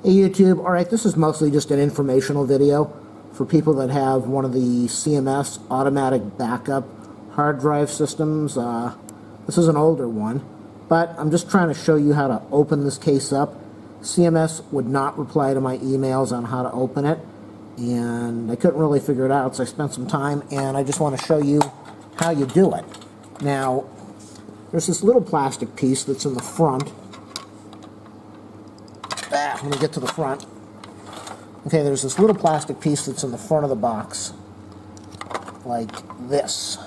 Hey YouTube, alright, this is mostly just an informational video for people that have one of the CMS automatic backup hard drive systems. This is an older one, but I'm just trying to show you how to open this case up. CMS would not reply to my emails on how to open it, and I couldn't really figure it out, so I spent some time, and I just want to show you how you do it. Now, there's this little plastic piece that's in the front. Let me get to the front. Okay, there's this little plastic piece that's in the front of the box, like this.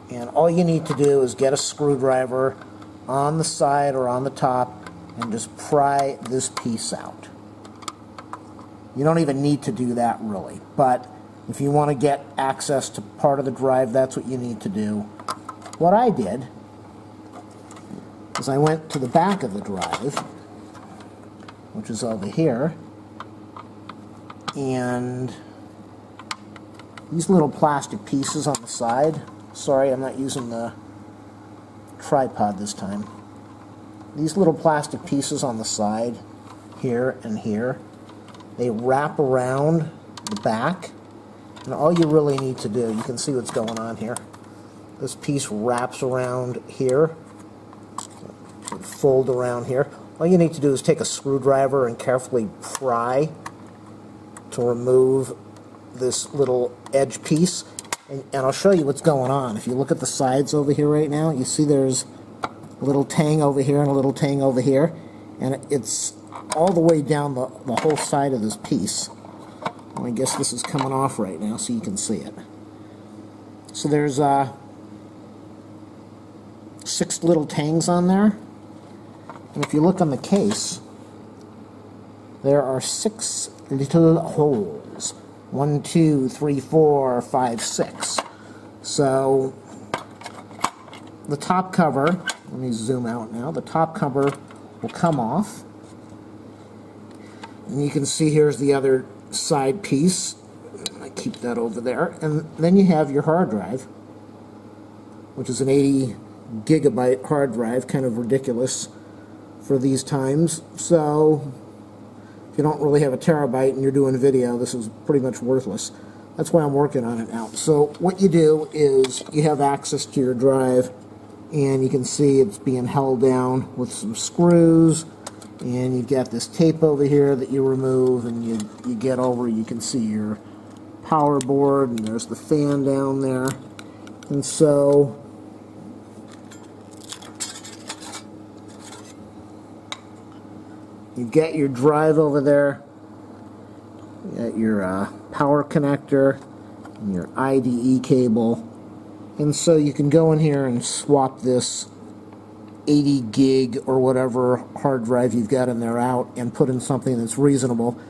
And all you need to do is get a screwdriver on the side or on the top and just pry this piece out. You don't even need to do that really, but if you want to get access to part of the drive, that's what you need to do. What I did is I went to the back of the drive, which is over here, and these little plastic pieces on the side, sorry I'm not using the tripod this time, these little plastic pieces on the side, here and here, they wrap around the back, and all you really need to do, you can see what's going on here, this piece wraps around here, fold around here. All you need to do is take a screwdriver and carefully pry to remove this little edge piece, and I'll show you what's going on. If you look at the sides over here right now, you see there's a little tang over here and a little tang over here, and it's all the way down the whole side of this piece. Well, I guess this is coming off right now so you can see it. So there's 6 little tangs on there. And if you look on the case, there are 6 little holes. 1, 2, 3, 4, 5, 6. So the top cover, let me zoom out now, the top cover will come off. And you can see here's the other side piece. I keep that over there. And then you have your hard drive, which is an 80 gigabyte hard drive, kind of ridiculous for these times. So if you don't really have a terabyte and you're doing video, this is pretty much worthless. That's why I'm working on it now. So what you do is you have access to your drive, and you can see it's being held down with some screws, and you've got this tape over here that you remove, and you get over, you can see your power board, and there's the fan down there. And so you get your drive over there, you got your power connector, and your IDE cable, and so you can go in here and swap this 80 gig or whatever hard drive you've got in there out and put in something that's reasonable,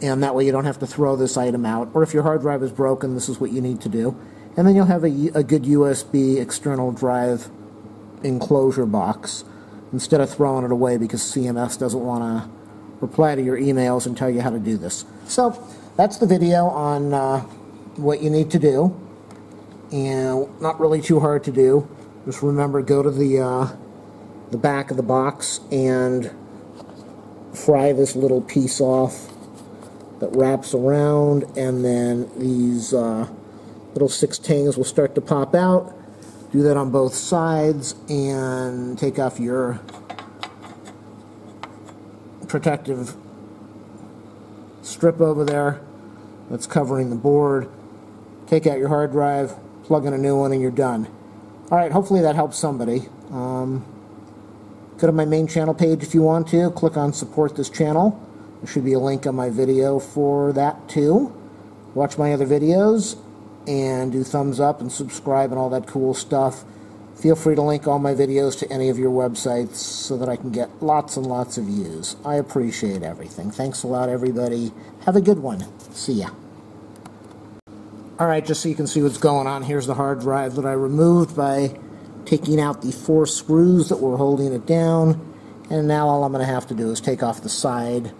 and that way you don't have to throw this item out. Or if your hard drive is broken, this is what you need to do. And then you'll have a good USB external drive enclosure box, instead of throwing it away because CMS doesn't want to reply to your emails and tell you how to do this. So that's the video on what you need to do, and not really too hard to do. Just remember, go to the back of the box and pry this little piece off that wraps around, and then these little 6 tangs will start to pop out. Do that on both sides, and take off your protective strip over there that's covering the board. Take out your hard drive, plug in a new one, and you're done. Alright, hopefully that helps somebody. Go to my main channel page if you want to. Click on support this channel. There should be a link on my video for that too. Watch my other videos, and do thumbs up and subscribe and all that cool stuff. Feel free to link all my videos to any of your websites so that I can get lots and lots of views. I appreciate everything. Thanks a lot, everybody. Have a good one. See ya. Alright, just so you can see what's going on, here's the hard drive that I removed by taking out the 4 screws that were holding it down. And now all I'm going to have to do is take off the side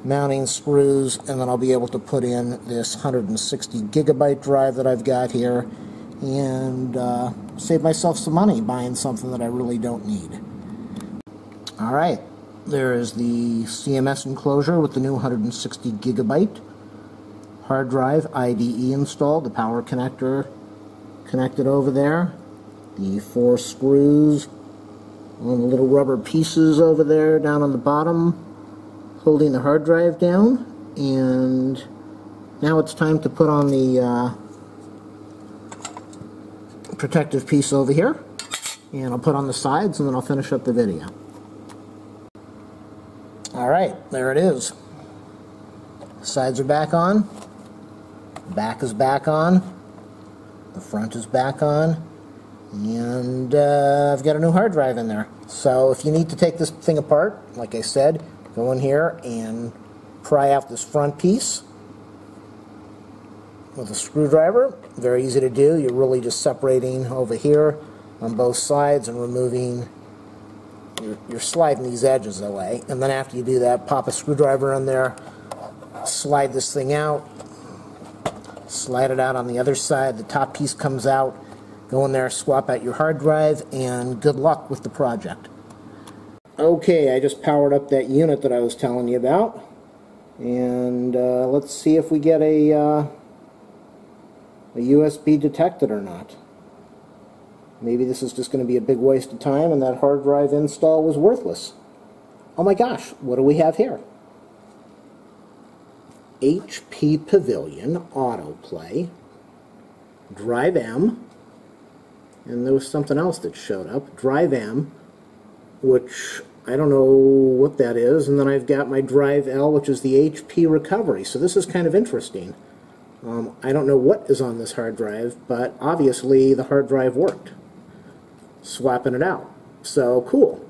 mounting screws, and then I'll be able to put in this 160 gigabyte drive that I've got here, and save myself some money buying something that I really don't need. Alright, there is the CMS enclosure with the new 160 gigabyte hard drive IDE installed, the power connector connected over there, the 4 screws on the little rubber pieces over there down on the bottom holding the hard drive down. And now it's time to put on the protective piece over here, and I'll put on the sides and then I'll finish up the video. Alright, there it is. Sides are back on, back is back on, the front is back on, and I've got a new hard drive in there. So if you need to take this thing apart, like I said, go in here and pry out this front piece with a screwdriver. Very easy to do. You're really just separating over here on both sides and removing, you're sliding these edges away. And then after you do that, pop a screwdriver in there, slide this thing out, slide it out on the other side, the top piece comes out, go in there, swap out your hard drive, and good luck with the project. Okay, I just powered up that unit that I was telling you about, and let's see if we get a USB detected or not. Maybe this is just going to be a big waste of time and that hard drive install was worthless. Oh my gosh, what do we have here? HP Pavilion Autoplay, Drive M, and there was something else that showed up, Drive M, which I don't know what that is, and then I've got my Drive L, which is the HP Recovery. So this is kind of interesting. I don't know what is on this hard drive, but obviously the hard drive worked. Swapping it out. So cool.